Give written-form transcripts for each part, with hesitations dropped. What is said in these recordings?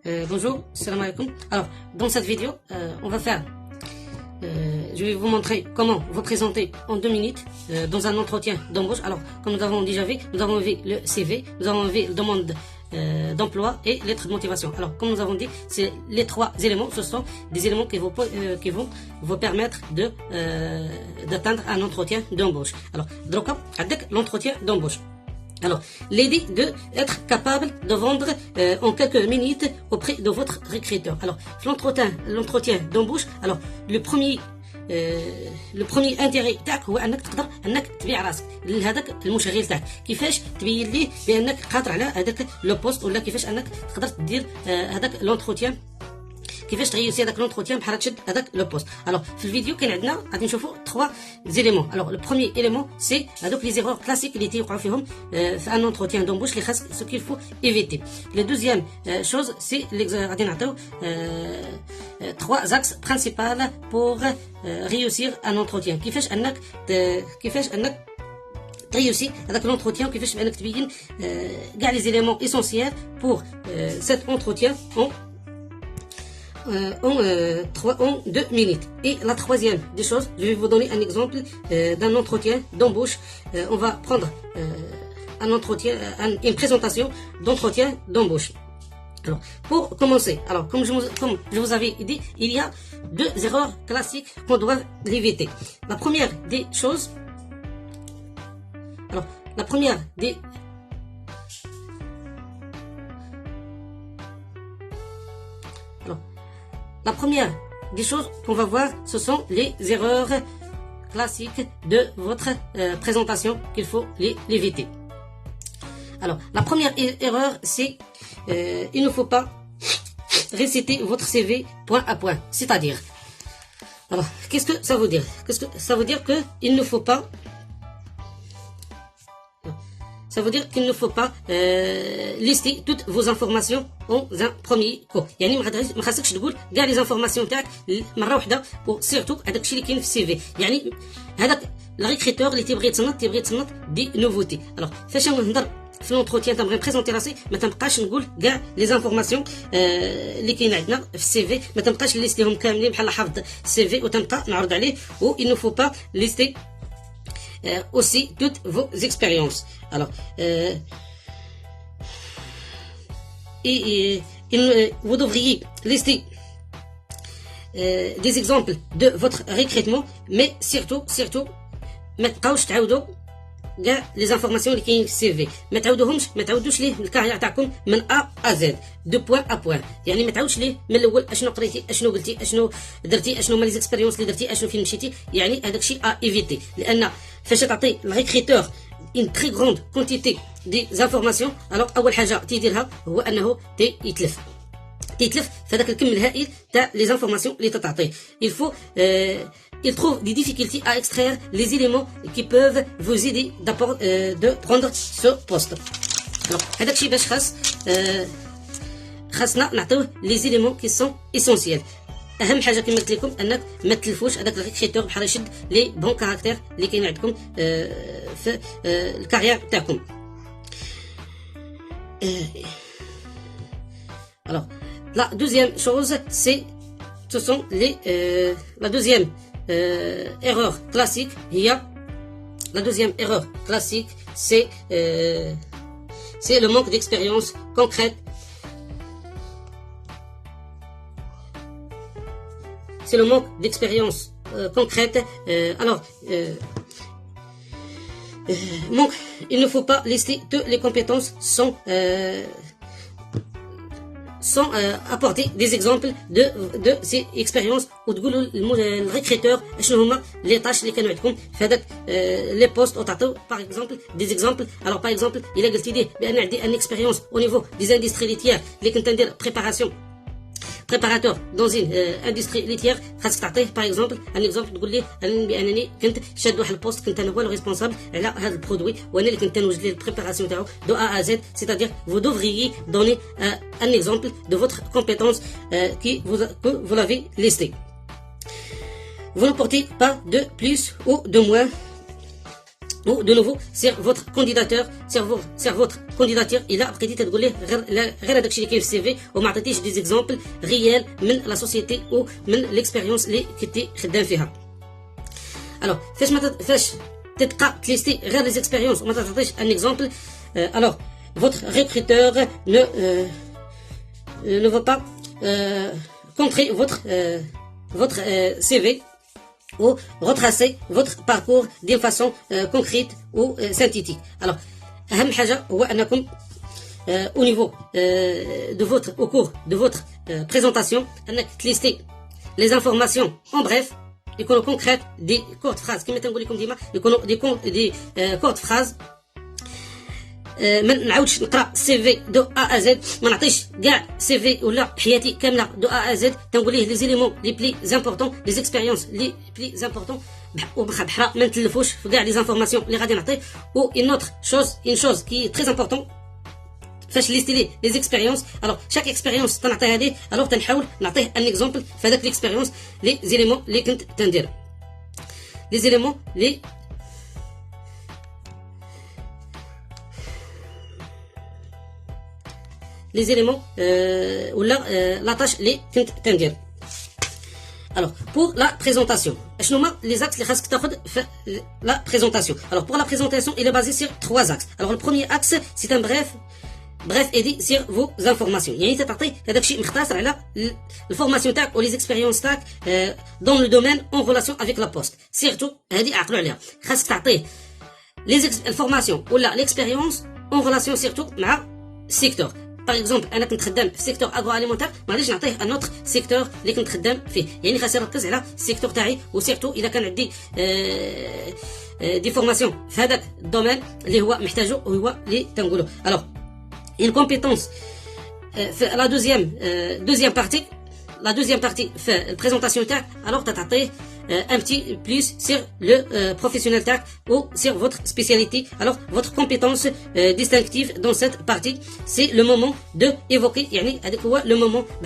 Bonjour, salam alaikum. Alors, dans cette vidéo, on va faire, je vais vous montrer comment vous présenter en 2 minutes dans un entretien d'embauche. Alors, comme nous avons déjà vu, nous avons vu le CV, nous avons vu la demande d'emploi et lettre de motivation. Alors, comme nous avons dit, c'est les 3 éléments, ce sont des éléments qui vont vous permettre d'atteindre un entretien d'embauche. Alors, avec l'entretien d'embauche. Alors, l'idée d'être capable de vendre en quelques minutes auprès de votre recruteur. Alors, l'entretien d'embauche, alors, le premier intérêt تاعك هو انك تقدر انك تبيع راسك لهذاك المشغل تاعك، كيفاش تبين ليه بانك قادر على هذاك لو بوست، ولا كيفاش انك تقدر دير هذاك لونتروتيان، كيفاش تغيسي هذاك لونتروتيان بحال تشد هذاك لو بوست. الوغ في الفيديو كاين عندنا غادي نشوفوا 3 زيليمون. الوغ لو بروميي ايليمون سي هذوك لي زيرور كلاسيك اللي تيوقعوا فيهم في ان انتروتيان دومبوش اللي خاص سو كيل فو ايفيتي. لو دوزيام شوز سي غادي نعطيو 3 axes principaux pour réussir un entretien. كيفاش انك تريوسي هذاك l'entretien، وكيفاش بانك تبين كاع لي زيليمون اسونسيال pour cet entretien en 2 minutes. Et la troisième des choses, je vais vous donner un exemple d'un entretien d'embauche. On va prendre un entretien, une présentation d'entretien d'embauche. Alors, pour commencer, alors comme je vous avais dit, il y a 2 erreurs classiques qu'on doit éviter. La première des choses, alors la première des choses qu'on va voir, ce sont les erreurs classiques de votre présentation qu'il faut les éviter. Alors, la première erreur, c'est il ne faut pas réciter votre CV point à point. C'est-à-dire, alors, qu'est-ce que ça veut dire? Ça veut dire que il ne faut pas lister toutes vos informations en un premier coup. يعني ما خاصكش تقول كاع لي زانفورماسيون تاعك مره واحده، وسيرتو هذاك الشيء اللي كاين في السي في. يعني هذاك الريكريتور اللي تيبغي يتصنت دي نوفوتي. الوغ فاش نهضر في لونتروتيان تنبغي نبريزونتي راسي، ما تنبقاش نقول كاع لي زانفورماسيون اللي كاين عندنا في السي في، ما تنبقاش ليستيهم كاملين بحال حافظ السي في وتنبقى نعرض عليه. و il ne faut pas lister aussi toutes vos expériences. Alors, vous devriez lister des exemples de votre recrutement, mais surtout ما تبقاوش تعاودوا كاع لي زانفورماسيون اللي كاينين في السي في. ما تعاودوش ليه الكارير تاعكم من ا ا زد، دو بوين ا بوين. يعني ما تعاودش ليه من الاول اشنو قريتي، اشنو قلتي، اشنو درتي، اشنو هما لي زيكسبيريونس اللي درتي، اشنو فين مشيتي. يعني هذاك الشيء ا ايفيتي، لان فاش تعطي الريكريتور une très grande quantité des informations، alors اول حاجه تيديرها هو انه يتلف في هذاك الكم الهائل تاع لي زانفورماسيون اللي تعطيه. il trouve des difficultés à extraire les éléments qui peuvent vous aider de prendre ce poste. alors هذاك الشيء باش خاصنا نعطيوه les éléments qui sont essentiels. اهم حاجه كما قلت لكم انك ما تلفوش هذاك الريكريتور بحال يشد لي بون كاركتير اللي كاين عندكم في الكارير تاعكم. alors la deuxième chose ce sont les la deuxième erreur classique c'est le manque d'expérience concrète. C'est le manque d'expérience concrète. Il ne faut pas lister toutes les compétences sans apporter des exemples de ces expériences، وتقولوا للريكريتور اشنو هما لي طاش اللي كانوا عندكم في هذاك لي بوست، وتعطيو باغ اكزومبل دي زيكزامبل. الوغ باغ اكزومبل الا قلتي ليه بان عندي ان اكسبيريونس او نيفو دي اندستري ليتيير اللي كنت ندير préparateur dans une industrie laitière، خاصك تعطيه باغ اكزومبل ان اكزومبل، تقول ليه بانني كنت شاد واحد البوست، كنت انا هو لو ريسبونسابل على هذا البرودوي، وانا اللي كنت نوجد ليه البريباراسيون تاعو دو ا ا زد. c'est-à-dire vous devriez donner un exemple de votre compétence que vous l'avez listé. Vous n'apportez pas de plus ou de moins ou de nouveau sur votre candidature il a بقيتي تقول ليه غير هذاك الشيء اللي كاين في السي في وما عطيتيش دي زيكزامبل ريال من لا سوسيتي او من ليكسبيريونس اللي كنتي خدام فيها. الوغ فاش تبقى تليستي غير لي زيكسبيريونس وما تعطيش ان اكزامبل الوغ votre recruteur ne va pas contrer votre CV ou retracer votre parcours d'une façon concrète ou synthétique. Alors, أهم حاجة هو أنكم au niveau au cours de votre présentation أنك تليستي les informations en bref يكونوا concrètes des courtes phrases كما تنقول لكم ديما يكونوا des courtes phrases. ما نعاودش نقرا سي في دو ا ا زد ما نعطيش كاع سي في ولا حياتي كامله دو ا ا زد تنقول ليه لي زيليمون لي بلي امبورطون لي زيكسبيريونس لي بلي امبورطون بحرا ما نتلفوش في كاع لي زانفورماسيون اللي غادي نعطيه. و اون اوتر شوز كي تري امبورطون فاش ليستي ليه لي زيكسبيريونس الوغ شاك اكسبيريونس تنعطيها ليه الوغ تنحاول نعطيه ان اكزومبل في هذاك ليكسبيريونس لي زيليمون اللي كنت تندير لي زيليمون لي les éléments ou la tâche les كنت تندير. Alors pour la présentation شنو هما les axes اللي خاصك تاخذ في la présentation. Alors pour la présentation il est basé sur 3 axes. Alors le premier axe c'est un bref aidé sur vos informations يعني تعطي هذاك الشيء مختصر على الفورماسيون تاعك ولي زيكسبيريونس تاعك dans le domaine en relation avec la poste. surtout هذه عقلوا عليها خاصك تعطيه les الفورماسيون ولا l'expérience en relation surtout مع السيكتور. باغ اكزومبل انا كنت خدام في سيكتور اغرو اليمونتير ما غاديش نعطيه ان اوتر سيكتور اللي كنت خدام فيه يعني خاصني نركز على السيكتور تاعي وسيرتو اذا كان عندي دي فورماسيون في هذاك الدومين اللي هو محتاجو وهو اللي تنقولوا. الوغ une compétence في لا دوزيام بارتي في البريزونطاسيون تاعك الوغ تعطيه un petit plus sur le professionnel tag ou sur votre spécialité. Alors votre compétence distinctive dans cette partie c'est le moment de évoquer يعني هذاك هو le moment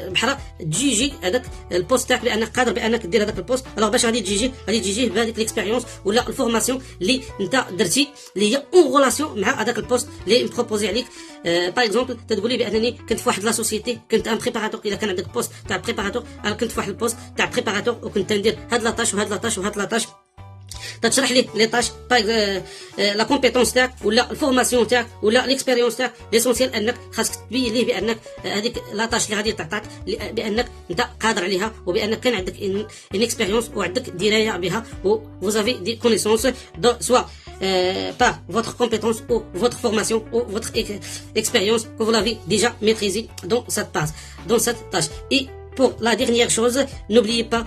بحرا تجيجي هذاك البوست تاعك بانك قادر بانك دير هذاك البوست. alors باش غادي تجيجيه بهذيك ليكسبيريونس ولا الفورماسيون اللي انت درتي اللي هي اون غولاسيون مع هذاك البوست اللي مبروبوزي عليك. باغ اكزومبل تقولي بانني كنت في واحد لا سوسيتي كنت ان بريباراتور اذا كان عندك بوست تاع بريباراتور انا كنت في واحد البوست تاع بريباراتور وكنت ندير هاد لاطاش وهاد لاطاش وهاد لاطاش تشرح لي لي طاش لا كومبيتونس تاعك ولا الفورماسيون تاعك ولا ليكسبيريونس تاعك ليسونسيال انك خاصك تبين ليه بانك هذيك لاطاش اللي غادي تعطاك بانك انت قادر عليها وبانك كان عندك ان اكسبيريونس وعندك درايه بها و فوزافي دي كونيسونس سوا par votre compétence ou votre formation ou votre expérience que vous l'avez déjà maîtrisé dans cette tâche. Et pour la dernière chose, n'oubliez pas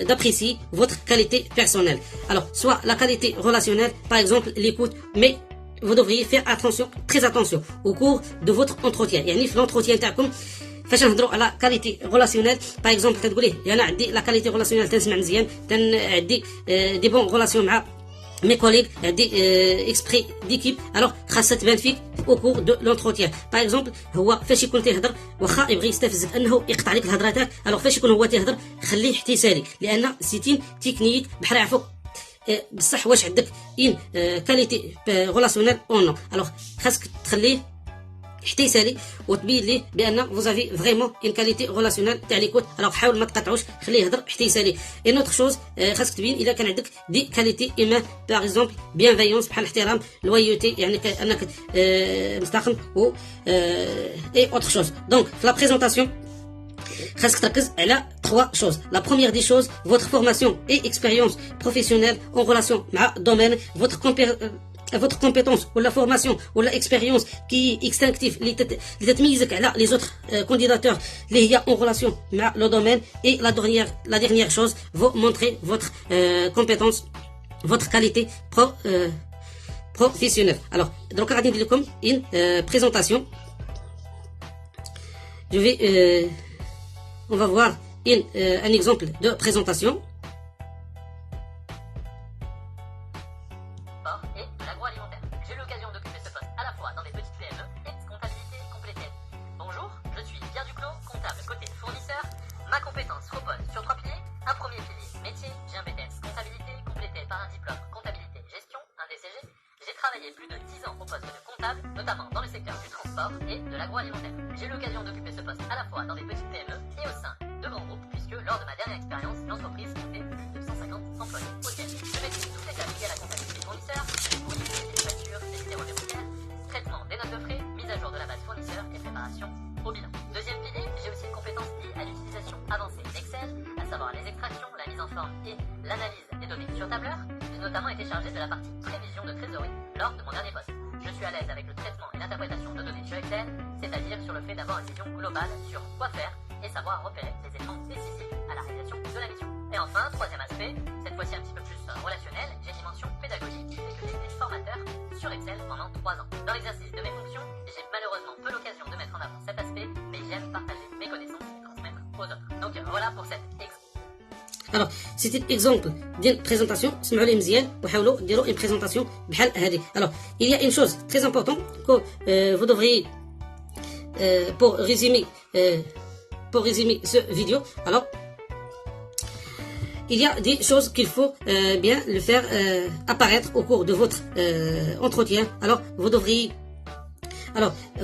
d'apprécier votre qualité personnelle. Alors, soit la qualité relationnelle, par exemple l'écoute, mais vous devriez faire très attention au cours de votre entretien. يعني في l'entretien تاعكم فاش نهضروا على كاليتي ريلاسيونيل باغ اكزومبل تقولي انا عندي لا كاليتي ريلاسيونيل تنسمع مزيان عندي دي بون ريلاسيون مع mes collègues des exprès d'équipe alors خاصها تبان فيك au cours de l'entretien. باغ اكزومبل هو فاش يكون تيهضر واخا يبغي يستفزك انه يقطع لك الهضره تاعك alors فاش يكون هو تيهضر خليه احتسالي لان سيتين تكنيك بحال يعرفوك بصح واش عندك ان كاليتي ريلاسيونيل او نو. alors خاصك تخليه احتسالي وتبين ليه بان فوزافي فريمون ان كاليتي ريلاسيونيل تاع ليكوت. alors حاول ما تقطعوش خليه يهضر احتسالي. اي نوتر شوز خاصك تبين اذا كان عندك دي كاليتي ايمان باغ اكزومبل بيانفيونس بحال الاحترام لويوتي يعني انك مستقيم و اي اوتر شوز. دونك في لا بريزونطاسيون خاصك تركز على 3 choses. La première des choses votre formation et expérience professionnelle en relation مع domaine votre compétence ou la formation ou l'expérience qui est extinctive اللي تتميزك على les autres candidatures اللي هي en relation مع le domaine. et la dernière chose vous montrez votre compétence votre qualité professionnelle. alors donc غادي ندير لكم une présentation. je vais on va voir un exemple de présentation. J'ai eu l'occasion d'occuper ce poste à la fois dans des petites PME et comptabilité complétée. Bonjour, je suis Pierre Duclos, comptable côté fournisseur. Ma compétence repose sur 3 piliers. Un premier pilier, métier, j'ai un BTS comptabilité complété par un diplôme agroalimentaire. J'ai eu l'occasion d'occuper ce poste à la fois dans des petites PME et au sein de grands groupes, puisque lors de ma dernière expérience, l'entreprise comptait plus de 150 employés. Auquel je maîtrise toutes les tâches liées à la comptabilité fournisseur, les fournisseurs, les factures, les numéros de bancaires, traitement des notes de frais, mise à jour de la base fournisseur et préparation au bilan. Deuxième pilier, j'ai aussi une compétence liée à l'utilisation avancée d'Excel, à savoir les extractions, la mise en forme et l'analyse des données sur tableur. J'ai notamment été chargé de la partie prévision de trésorerie lors de mon dernier poste. Je suis à l'aise avec le traitement et l'interprétation de données sur Excel, c'est-à-dire sur le fait d'avoir une vision globale sur quoi faire et savoir repérer les éléments décisifs à la réalisation de la mission. Et enfin, troisième aspect, cette fois-ci un petit peu plus relationnel, j'ai une dimension pédagogique, c'est que j'ai été formateur sur Excel pendant 3 ans. Dans l'exercice de mes fonctions, j'ai malheureusement peu l'occasion de mettre en avant cet aspect, mais j'aime partager mes connaissances et transmettre aux autres. Donc voilà pour cet exemple. Alors, c'était exemple d'une présentation. اسمعوا لي مزيان وحاولوا ديروا une présentation بحال هذه. Alors, il y a une chose très importante que vous devriez pour résumer ce vidéo. Alors, il y a des choses qu'il faut bien le faire apparaître au cours de votre entretien. Alors, vous devriez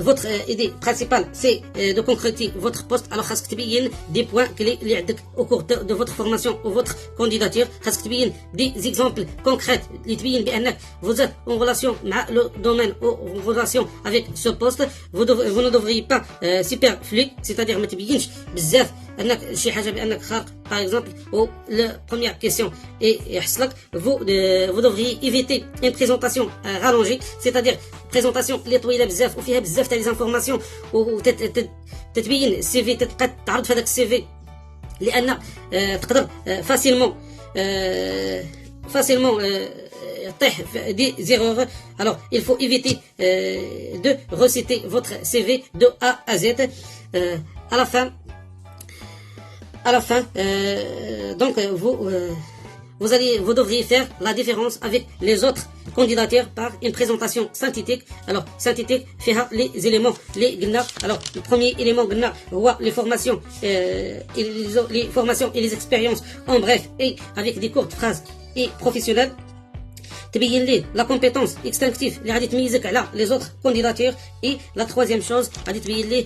votre idée principale, c'est de concrétiser votre poste. Alors, خاصك تبين des points clés اللي عندك au cours de votre formation ou votre candidature. خاصك تبين des exemples concrets اللي تبين بأنك vous êtes en relation مع le domaine ou en relation avec ce poste. Vous ne devriez pas superflu, c'est-à-dire ما تبينش بزاف انك شي حاجه بانك خارق. Par exemple, la première question est يحصلك, vous devriez éviter une présentation rallongée, c'est-à-dire présentation اللي طويله بزاف وفيها بزاف تاع لي زانفورماسيون وتتبين السي في, تبقى تعرض في هذاك السي في لان تقدر facilement طيح des erreurs. Alors, il faut éviter de reciter votre CV de A à Z. À la fin, donc vous devriez faire la différence avec les autres candidatures par une présentation synthétique. Alors, synthétique, faire les éléments, les قلنا. Alors, le premier élément قلنا هو les formations et les expériences en bref et avec des courtes phrases et professionnelles. تبين ليه la compétence extinctive اللي غادي تميزك على les autres candidatures. et la troisième chose غادي تبين ليه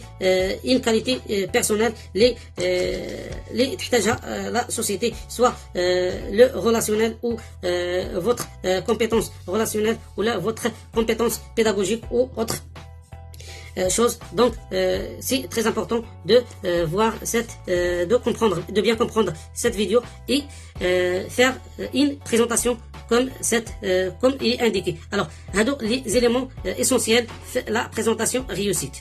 une qualité personnelle اللي تحتاجها la société, soit le relationnel ou votre compétence relationnelle ou là votre compétence pédagogique ou autre chose. Donc c'est très important de voir de bien comprendre cette vidéo et faire une présentation comme il est indiqué. Alors, هادو les éléments essentiels de la présentation réussite.